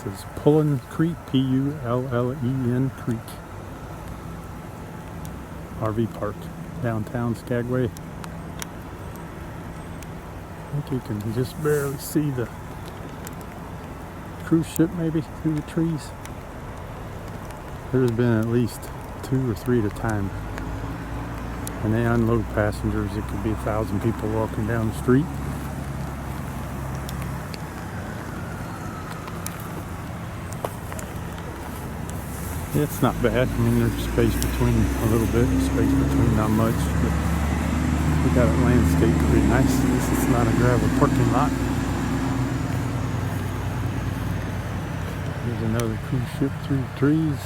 This is Pullen Creek, P-U-L-L-E-N Creek. RV park, downtown Skagway. I think you can just barely see the cruise ship maybe through the trees. There's been at least 2 or 3 at a time. And they unload passengers. It could be 1,000 people walking down the street. It's not bad. I mean, there's space between a little bit, space between not much, but we got it landscaped pretty nice. This is not a gravel parking lot. There's another cruise ship through the trees.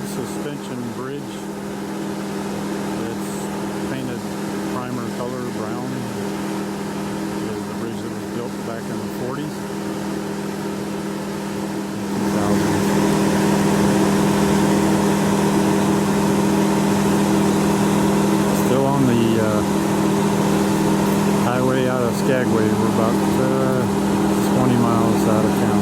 Suspension bridge that's painted primer color brown is the bridge that was built back in the 40s. Still on the highway out of Skagway. We're about 20 miles out of town.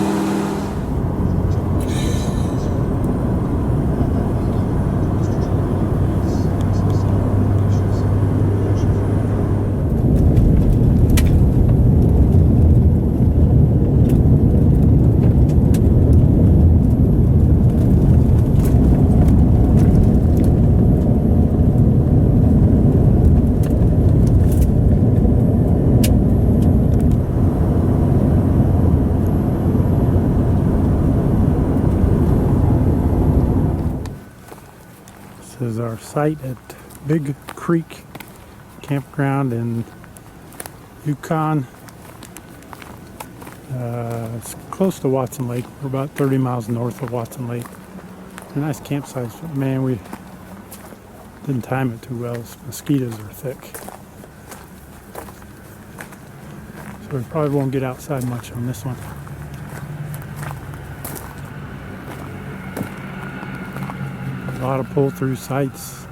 This is our site at Big Creek Campground in Yukon. It's close to Watson Lake. We're about 30 miles north of Watson Lake. It's a nice campsite. Man, we didn't time it too well. Mosquitoes are thick. So we probably won't get outside much on this one. A lot of pull-through sites,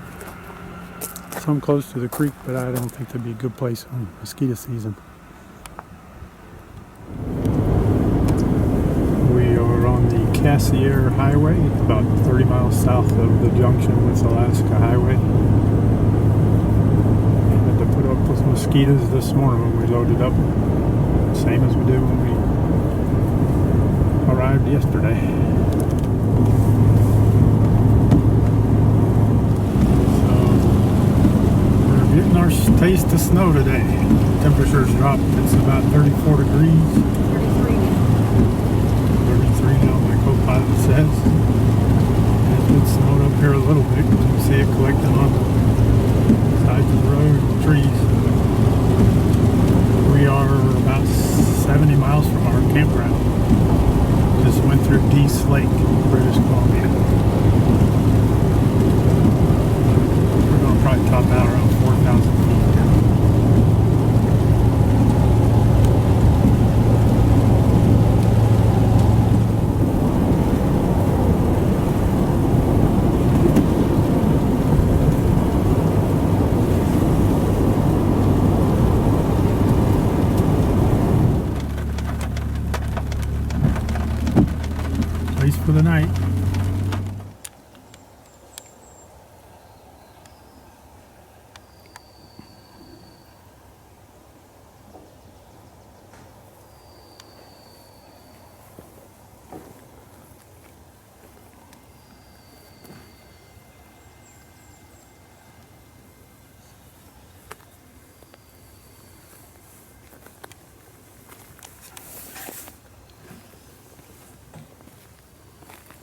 some close to the creek, but I don't think that'd be a good place on mosquito season. We are on the Cassier Highway, about 30 miles south of the junction with Alaska Highway. We had to put up with mosquitoes this morning when we loaded up, same as we did when we arrived yesterday. Getting our taste of snow today. Temperatures dropped. It's about 34 degrees. 33 now, my co-pilot says. It's been snowed up here a little bit. You can see it collecting on the sides of the road and trees. We are about 70 miles from our campground. Just went through Dease Lake, British Columbia. We're going to probably top out around 4,000 feet. Place for the night.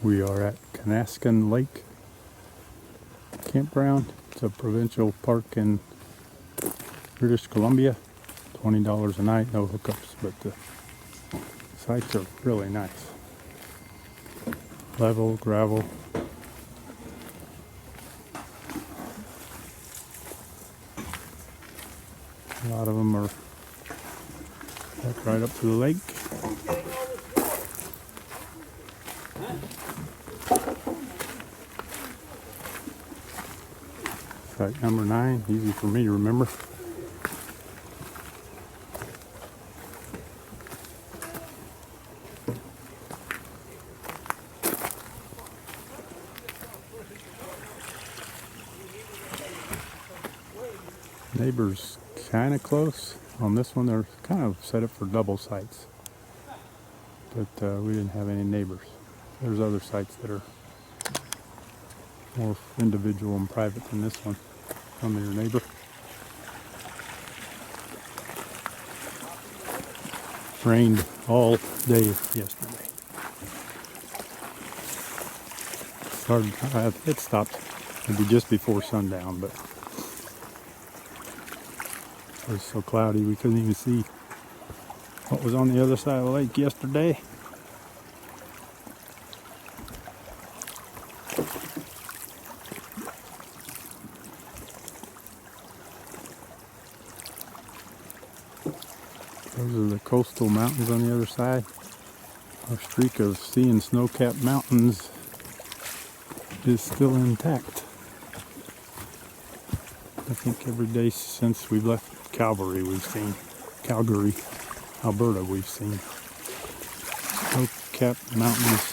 We are at Kanaskin Lake, campground. It's a provincial park in British Columbia. $20 a night, no hookups, but the sites are really nice. Level, gravel. A lot of them are right up to the lake. Site number 9, easy for me to remember. Neighbors kind of close. On this one, they're kind of set up for double sites, but we didn't have any neighbors. There's other sites that are more individual and private than this one from your neighbor. Rained all day yesterday. It stopped maybe just before sundown, but it was so cloudy we couldn't even see what was on the other side of the lake yesterday. Those are the coastal mountains on the other side. Our streak of seeing snow-capped mountains is still intact. I think every day since we've left Calgary, Alberta, we've seen snow-capped mountains.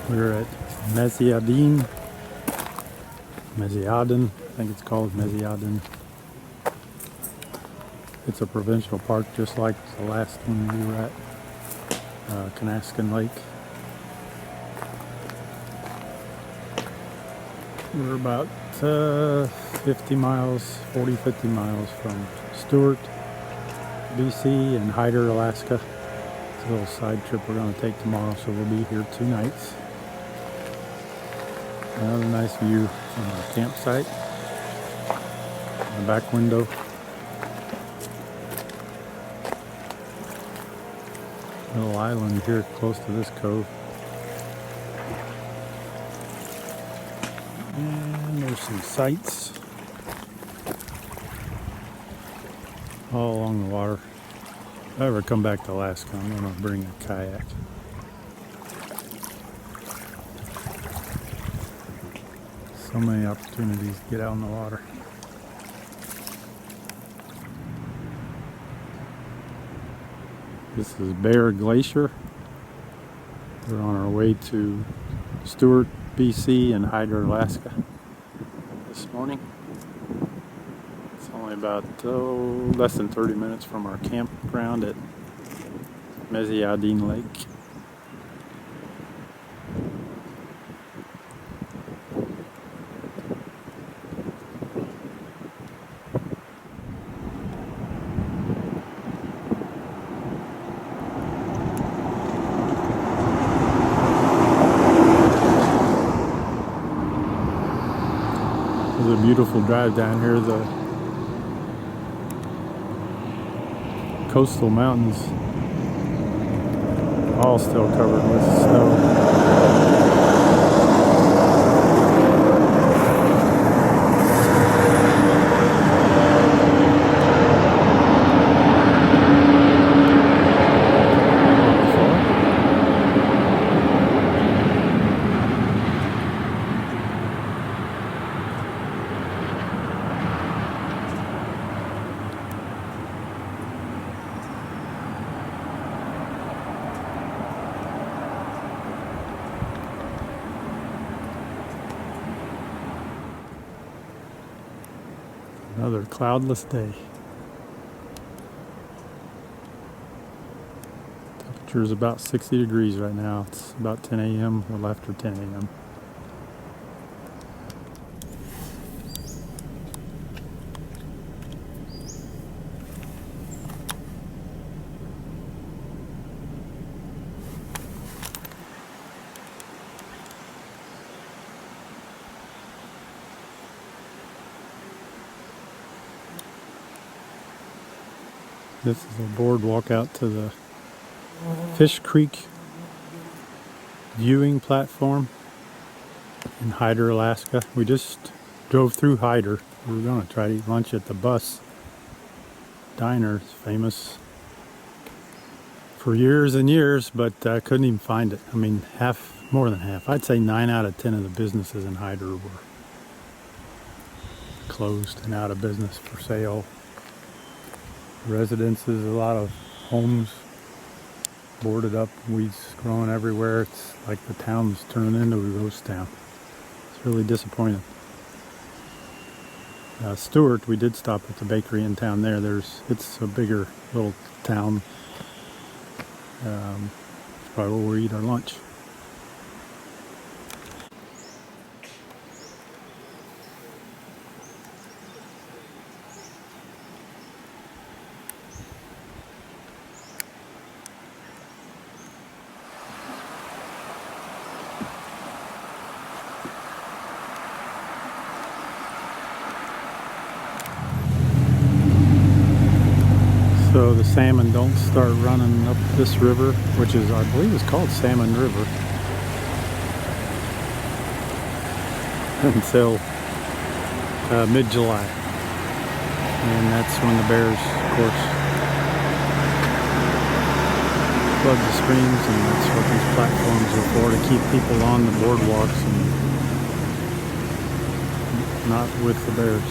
We're at Messie, Adin. Adin, I think it's called Adin. It's a provincial park just like the last one we were at, Kanaskin Lake. We're about 50 miles from Stuart, BC, and Hyder, Alaska. It's a little side trip we're going to take tomorrow, so we'll be here 2 nights. Another nice view from our campsite. In the back window. Little island here close to this cove. And there's some sights all along the water. If I ever come back to Alaska, I'm going to bring a kayak. So many opportunities to get out on the water. This is Bear Glacier. We're on our way to Stuart, BC and Hyder, Alaska this morning. It's only about less than 30 minutes from our campground at Adin Lake. a beautiful drive down here. The coastal mountains all still covered with snow. Another cloudless day. Temperature is about 60 degrees right now. It's about 10 a.m. a little after 10 a.m. This is a boardwalk out to the Fish Creek viewing platform in Hyder, Alaska. We just drove through Hyder. We were going to try to eat lunch at the Bus Diner. It's famous for years and years, but I couldn't even find it. I mean, more than half. I'd say 9 out of 10 of the businesses in Hyder were closed and out of business, for sale. Residences, a lot of homes boarded up, weeds growing everywhere. It's like the town's turning into a ghost town. It's really disappointing. Stuart, we did stop at the bakery in town there. It's a bigger little town. It's probably where we eat our lunch. So the salmon don't start running up this river, which is, I believe, is called Salmon River, until mid-July, and that's when the bears, of course, flood the streams, and that's what these platforms are for, to keep people on the boardwalks and not with the bears.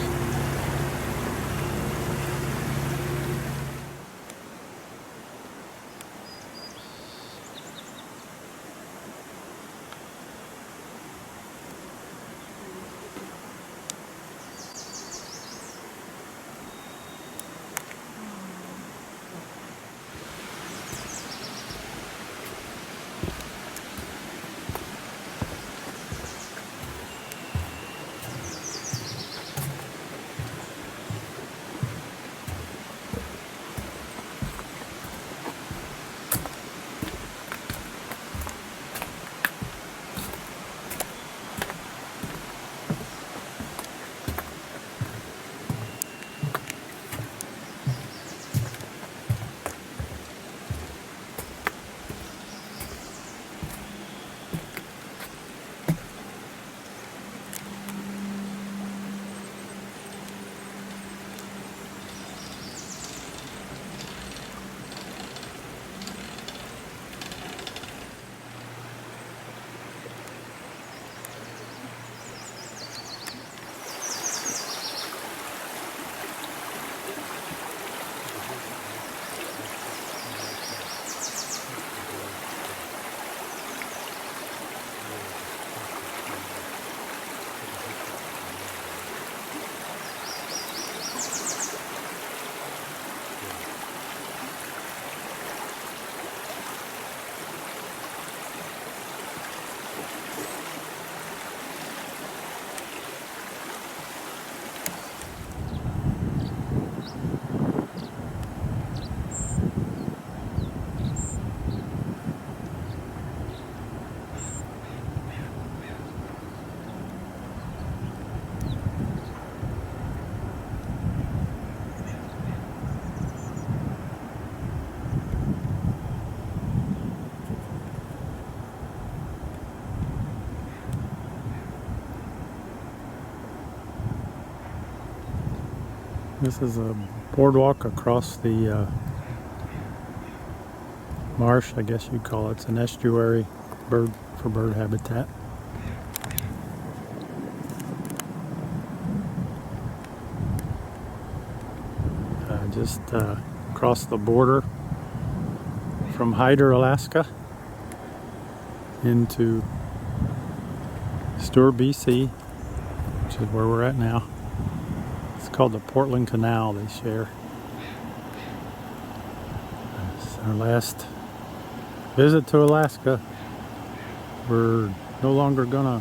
This is a boardwalk across the marsh, I guess you'd call it. It's an estuary for bird habitat. Just across the border from Hyder, Alaska into Stuart, BC, which is where we're at now. It's called the Portland Canal they share. It's our last visit to Alaska. We're no longer gonna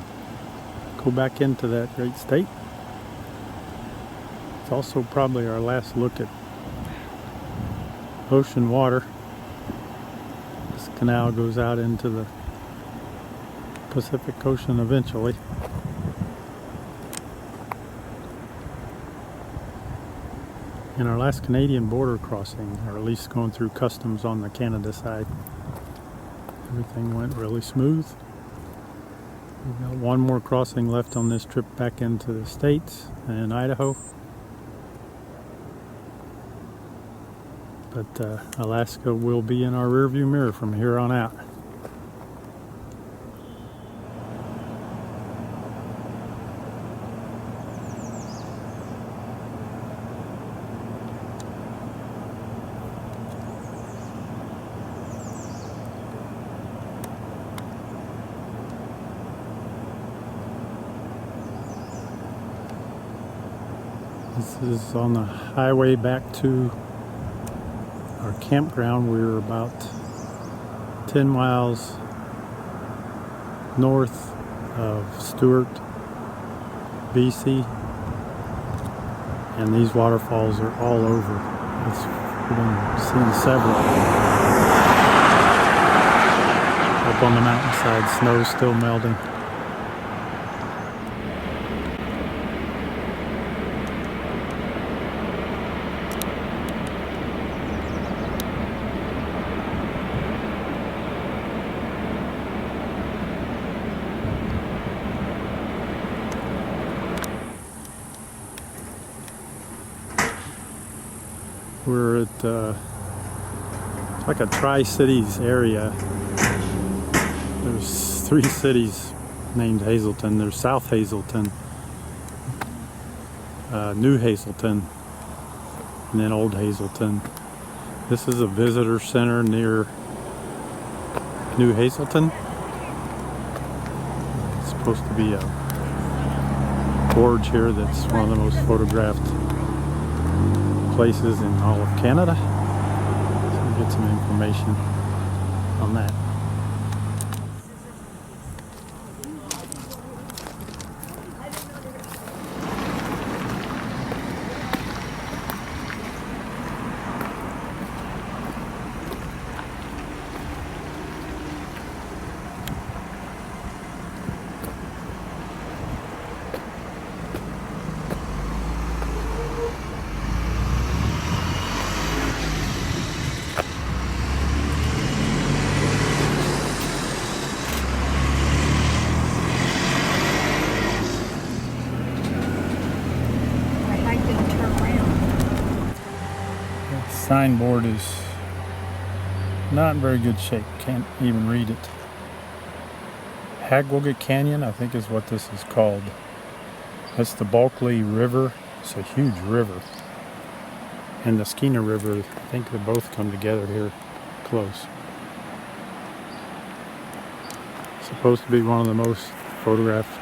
go back into that great state. It's also probably our last look at ocean water. This canal goes out into the Pacific Ocean eventually. And our last Canadian border crossing, or at least going through customs on the Canada side. Everything went really smooth. We've got one more crossing left on this trip back into the States and Idaho. But Alaska will be in our rearview mirror from here on out. This is on the highway back to our campground. We're about 10 miles north of Stuart, BC, and these waterfalls are all over. We've been seeing several. Up on the mountainside, snow's still melting. We're at it's like a Tri-Cities area. There's 3 cities named Hazelton. There's South Hazelton, New Hazelton, and then Old Hazelton. This is a visitor center near New Hazelton. It's supposed to be a gorge here that's one of the most photographed places in all of Canada. So we'll get some information on that. Signboard is not in very good shape. Can't even read it. Hagwoga Canyon, I think is what this is called. That's the Bulkley River. It's a huge river. And the Skeena River, I think they both come together here close. It's supposed to be one of the most photographed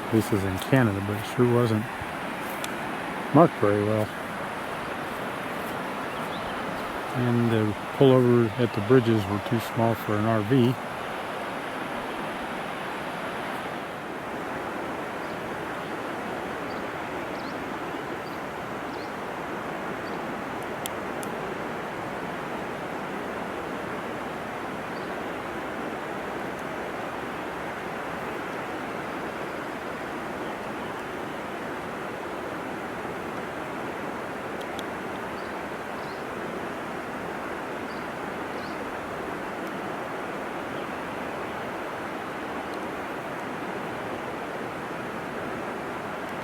places in Canada, but it sure wasn't marked very well. And the pullover at the bridges were too small for an RV.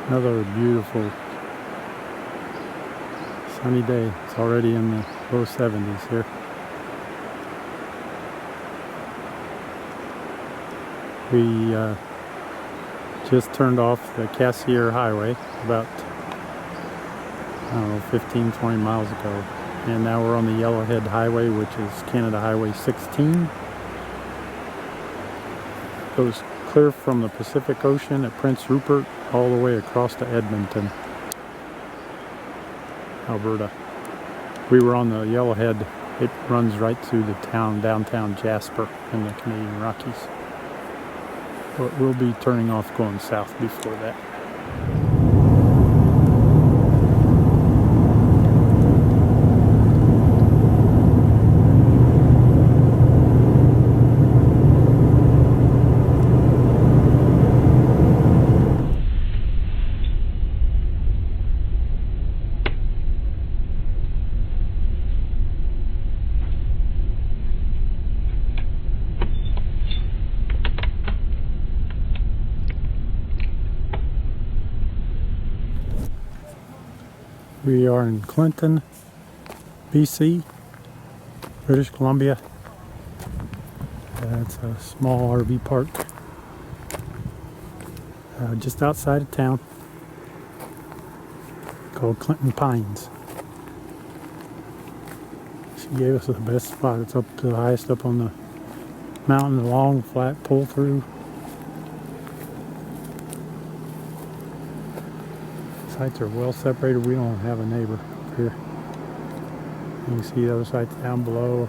Another beautiful Sunny day. It's already in the low 70s here. We just turned off the Cassier Highway about, I don't know, 15-20 miles ago. And now we're on the Yellowhead Highway, which is Canada Highway 16. Goes clear from the Pacific Ocean at Prince Rupert all the way across to Edmonton, Alberta. We were on the Yellowhead. It runs right through the downtown Jasper in the Canadian Rockies. But we'll be turning off going south before that. We are in Clinton, BC, British Columbia. It's a small RV park just outside of town called Clinton Pines. She gave us the best spot. It's up to the highest up on the mountain, a long flat pull through. Sites are well separated. We don't have a neighbor up here. You can see the other sites down below.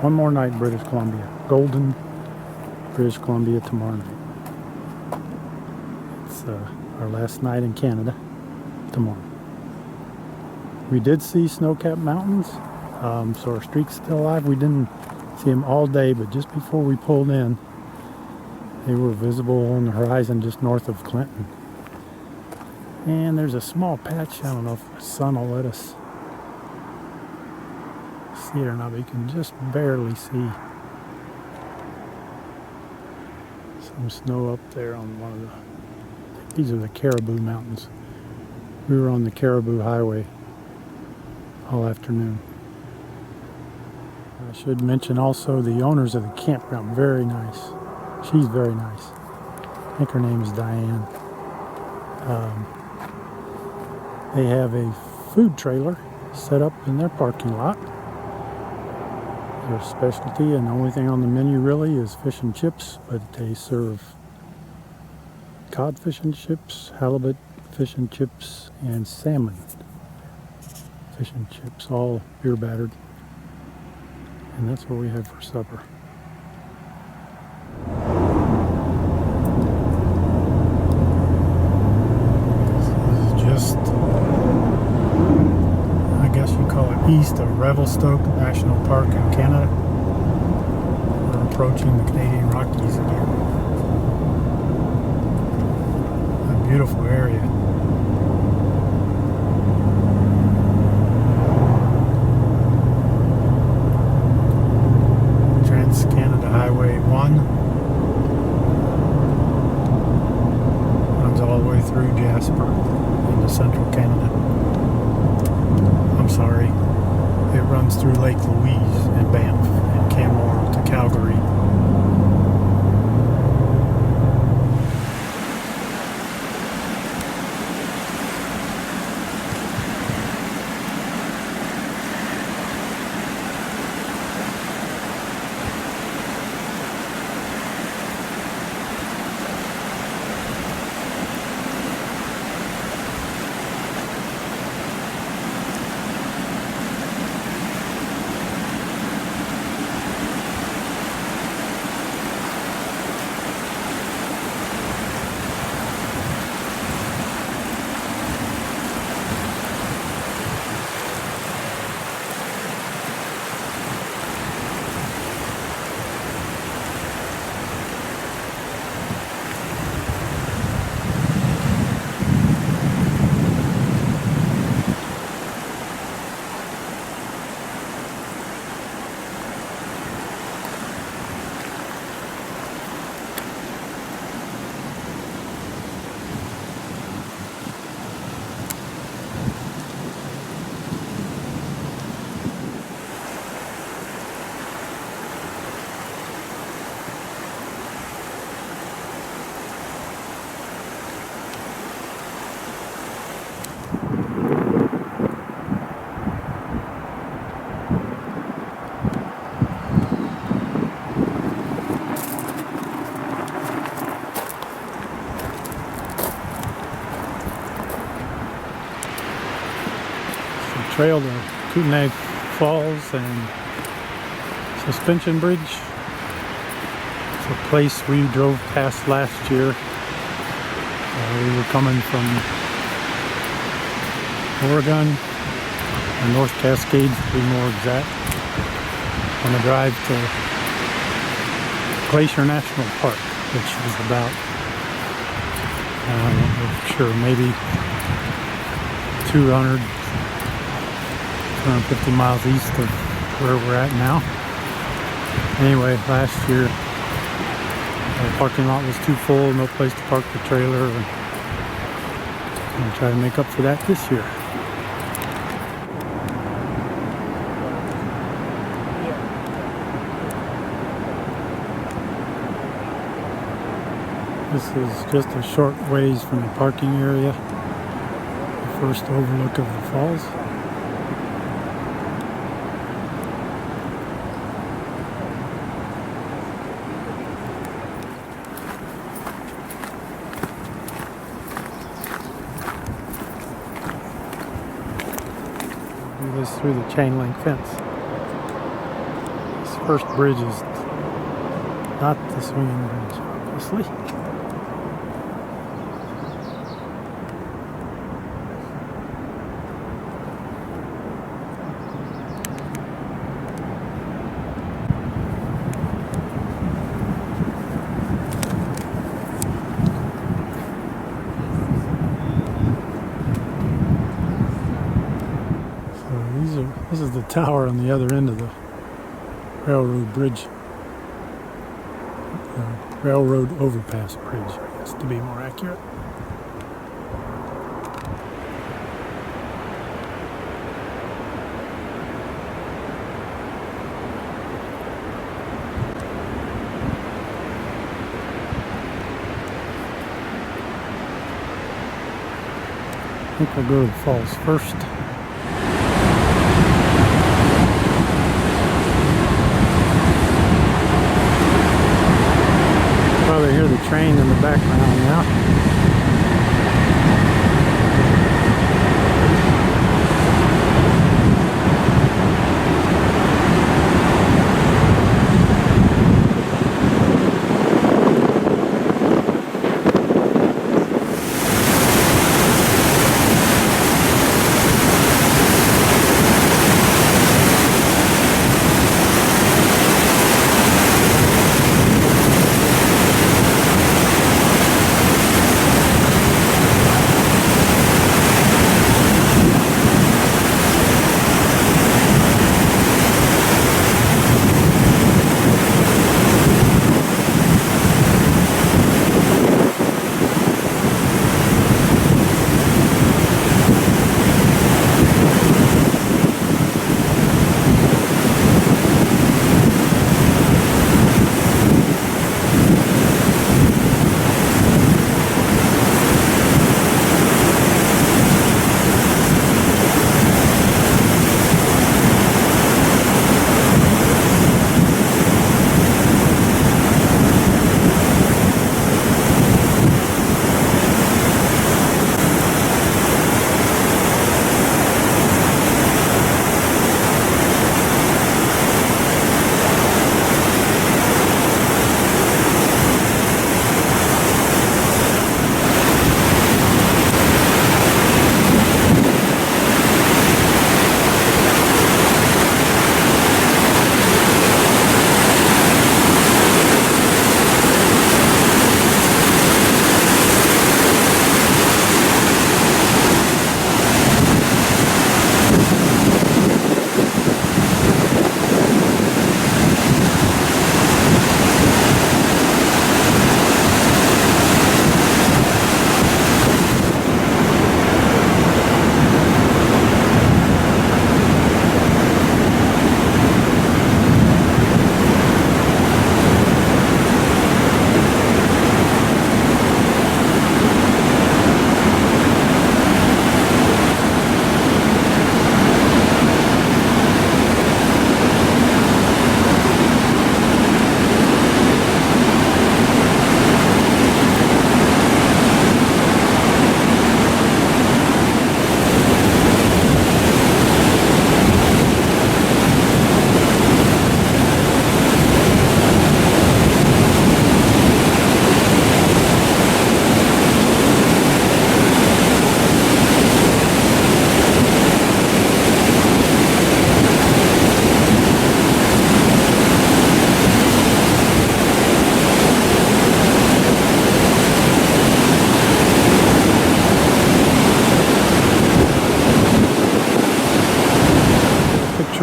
One more night in British Columbia. Golden, British Columbia tomorrow night. It's our last night in Canada tomorrow. We did see snow-capped mountains, so our streak's still alive. We didn't see them all day, but just before we pulled in, they were visible on the horizon just north of Clinton. And there's a small patch. I don't know if the sun will let us see it or not, but you can just barely see some snow up there on one of the, these are the Caribou Mountains. We were on the Caribou Highway all afternoon. I should mention also the owners of the campground, very nice. She's very nice. I think her name is Diane. They have a food trailer set up in their parking lot. Their specialty, and the only thing on the menu really is fish and chips, but they serve cod fish and chips, halibut fish and chips, and salmon fish and chips, all beer battered. And that's what we had for supper. East of Revelstoke National Park in Canada. We're approaching the Canadian Rockies again. A beautiful area. Trans-Canada Highway 1 runs all the way through Jasper into central Canada. I'm sorry. It runs through Lake Louise and Banff and Canmore to Calgary. trail to Kootenai Falls and Suspension Bridge. It's a place we drove past last year. We were coming from Oregon, or North Cascades to be more exact, on the drive to Glacier National Park, which is about, I'm not sure, maybe 250 miles east of where we're at now. Anyway, last year the parking lot was too full, no place to park the trailer, and I'm going to try to make up for that this year. This is just a short ways from the parking area, the first overlook of the falls. Do this through the chain link fence. This first bridge is not the swinging bridge, obviously. This is the tower on the other end of the railroad bridge. Railroad overpass bridge, I guess, to be more accurate. I think we'll go to the falls first. Probably hear the train in the background now.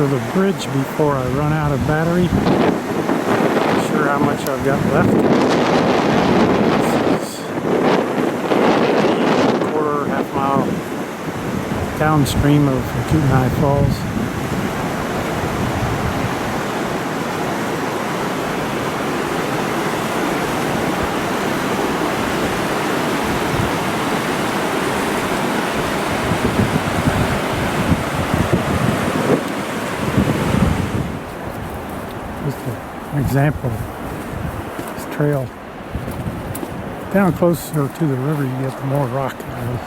to the bridge before I run out of battery. Not sure how much I've got left. This is a quarter, half mile downstream of Kootenai Falls. Just an example of this trail. Down closer to the river, you get more rock areas.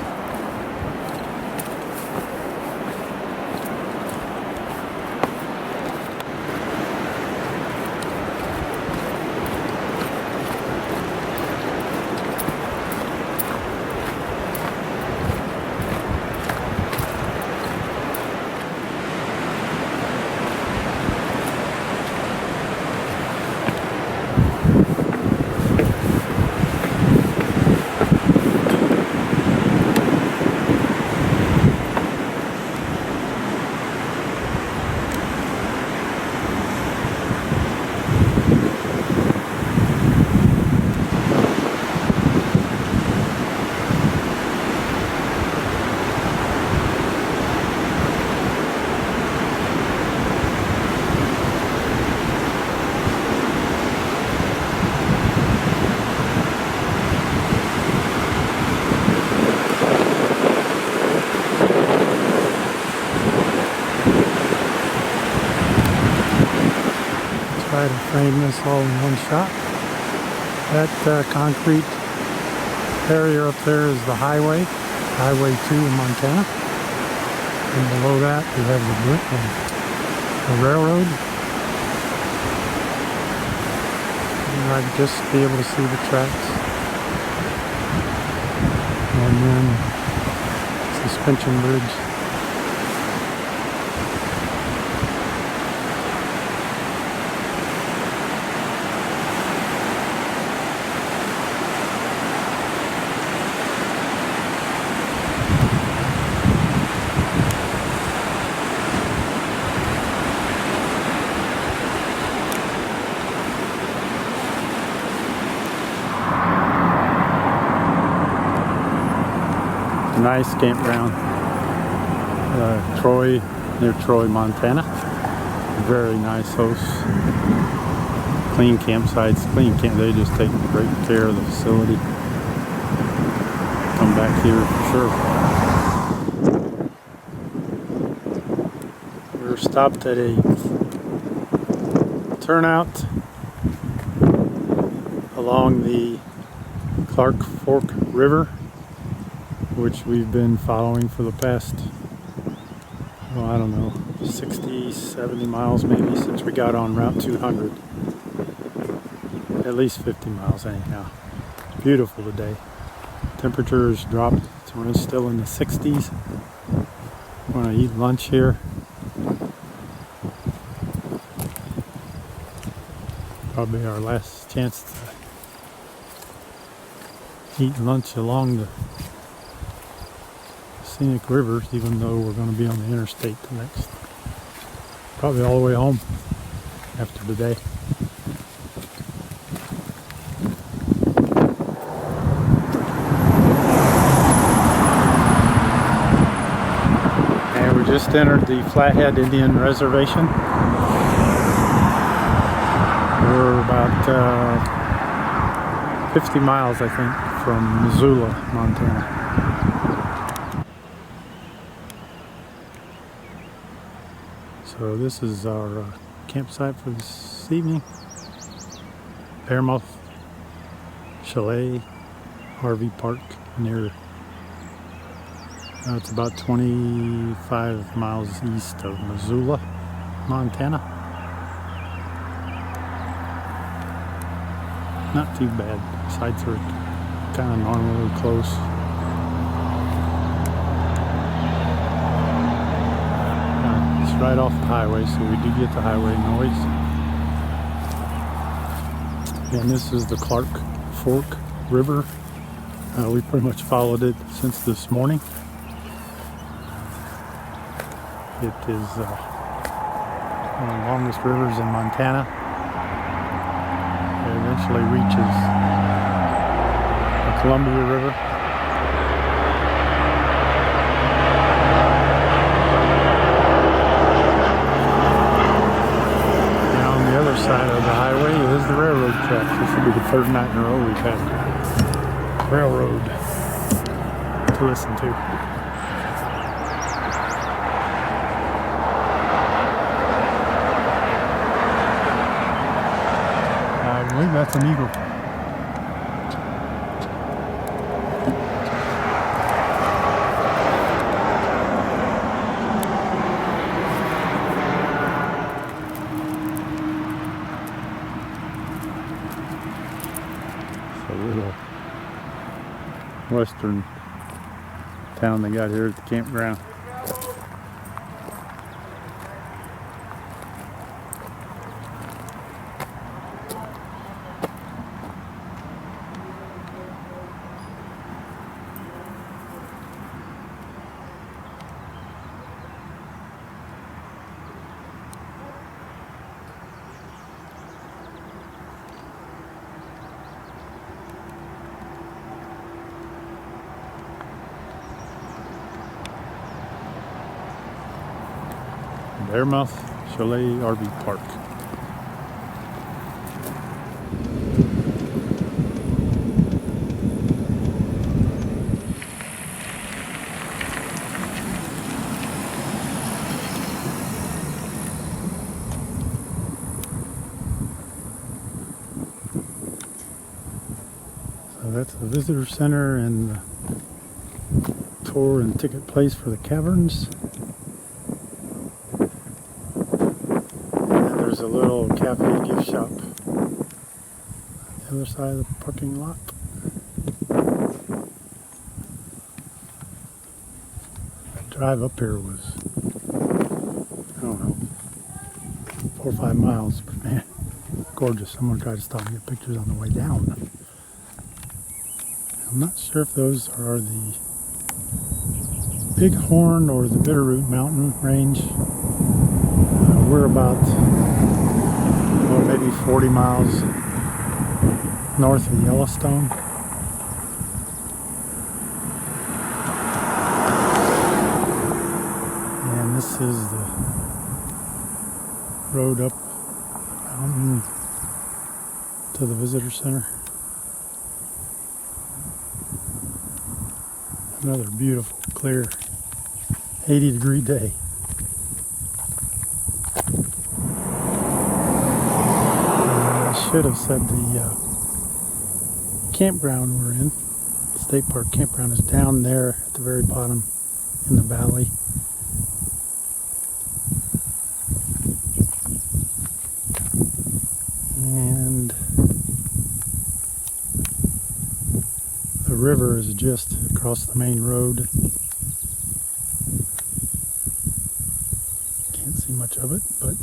Try to frame this all in one shot. That concrete barrier up there is the highway, Highway 2 in Montana. And below that we have the railroad. And I'd just be able to see the tracks. And then suspension bridge. Nice campground, Troy, near Troy, Montana. Very nice hosts. Clean campsites, clean camp. They just take great care of the facility. Come back here for sure. We're stopped at a turnout along the Clark Fork River, which we've been following for the past, well, I don't know, 60, 70 miles maybe since we got on Route 200. At least 50 miles anyhow. Beautiful today. Temperatures dropped, so we're still in the 60s. We're going to eat lunch here. Probably our last chance to eat lunch along the scenic rivers, even though we're going to be on the interstate the next, probably all the way home after today. And we just entered the Flathead Indian Reservation. We're about 50 miles, I think, from Missoula, Montana. So this is our campsite for this evening. Bearmouth Chalet RV Park near, it's about 25 miles east of Missoula, Montana. Not too bad. Sites are kind of normally close. Right off the highway, so we do get the highway noise. And this is the Clark Fork River. We pretty much followed it since this morning. It is one of the longest rivers in Montana. It eventually reaches the Columbia River. And on the other side of the highway is the railroad tracks. This will be the third night in a row we've had railroad to listen to. I believe that's an eagle. It's a little western town they got here at the campground. Bearmouth Chalet RV Park. So that's the visitor center and the tour and ticket place for the Caverns. There's a little cafe gift shop on the other side of the parking lot. The drive up here was, I don't know, 4 or 5 miles, but man, gorgeous. Someone tried to stop and get pictures on the way down. I'm not sure if those are the Bighorn or the Bitterroot Mountain range. We're about maybe 40 miles north of Yellowstone. And this is the road up the mountain to the visitor center. Another beautiful, clear, 80-degree day. Should have said the campground we're in, the state park campground, is down there at the very bottom in the valley. And the river is just across the main road. Can't see much of it, but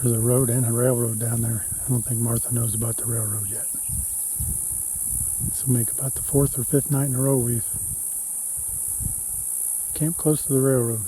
there's a road and a railroad down there. I don't think Martha knows about the railroad yet. This will make about the 4th or 5th night in a row we've camped close to the railroad.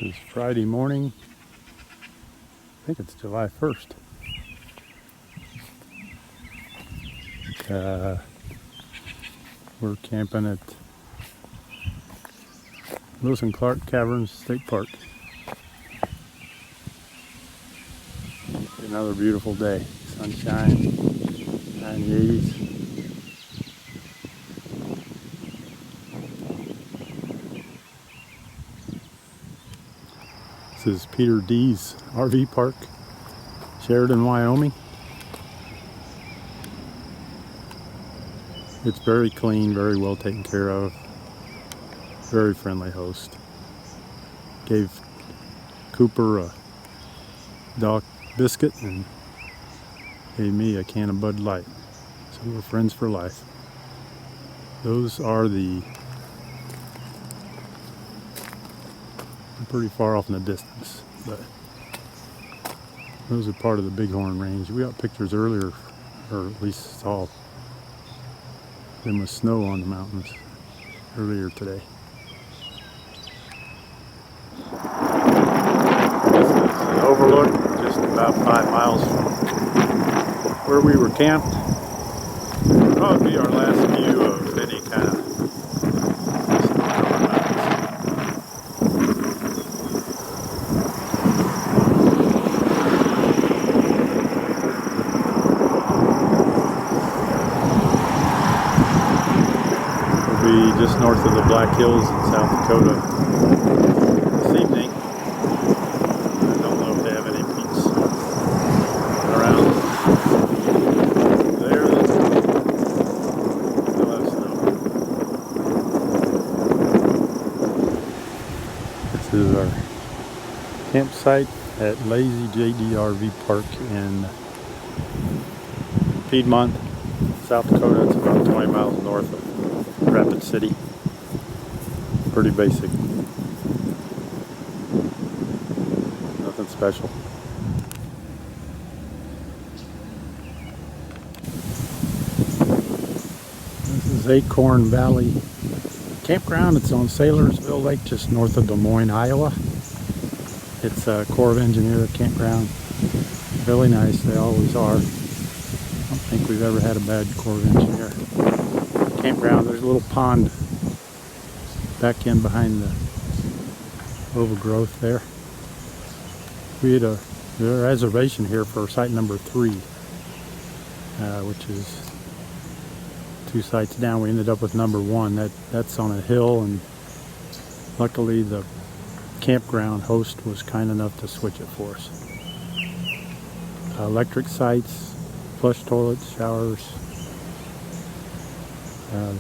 It's Friday morning. I think it's July 1st. We're camping at Lewis and Clark Caverns State Park. Another beautiful day. Sunshine, high in the 80s. This is Peter D's RV Park, Sheridan, Wyoming. It's very clean, very well taken care of. Very friendly host. Gave Cooper a dog biscuit and gave me a can of Bud Light. So we're friends for life. Those are the... I'm pretty far off in the distance, but those are part of the Bighorn Range. We got pictures earlier, or at least saw them with snow on the mountains earlier today. This is an overlook just about 5 miles from where we were camped. It'll probably be our last view of any kind of just north of the Black Hills in South Dakota this evening. I don't know if they have any peaks around there. They'll have snow. This is our campsite at Lazy JD RV Park in Piedmont, South Dakota. It's about 20 miles north of Rapid City. Pretty basic. Nothing special. This is Acorn Valley Campground. It's on Saylorsville Lake, just north of Des Moines, Iowa. It's a Corps of Engineer campground. Really nice. They always are. I don't think we've ever had a bad Corps of Engineer campground. There's a little pond back in behind the overgrowth there. We had a reservation here for site number 3, which is 2 sites down. We ended up with number 1. That's on a hill, and luckily the campground host was kind enough to switch it for us. Electric sites, flush toilets, showers.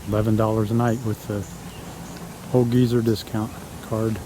$11 a night with the whole geezer discount card.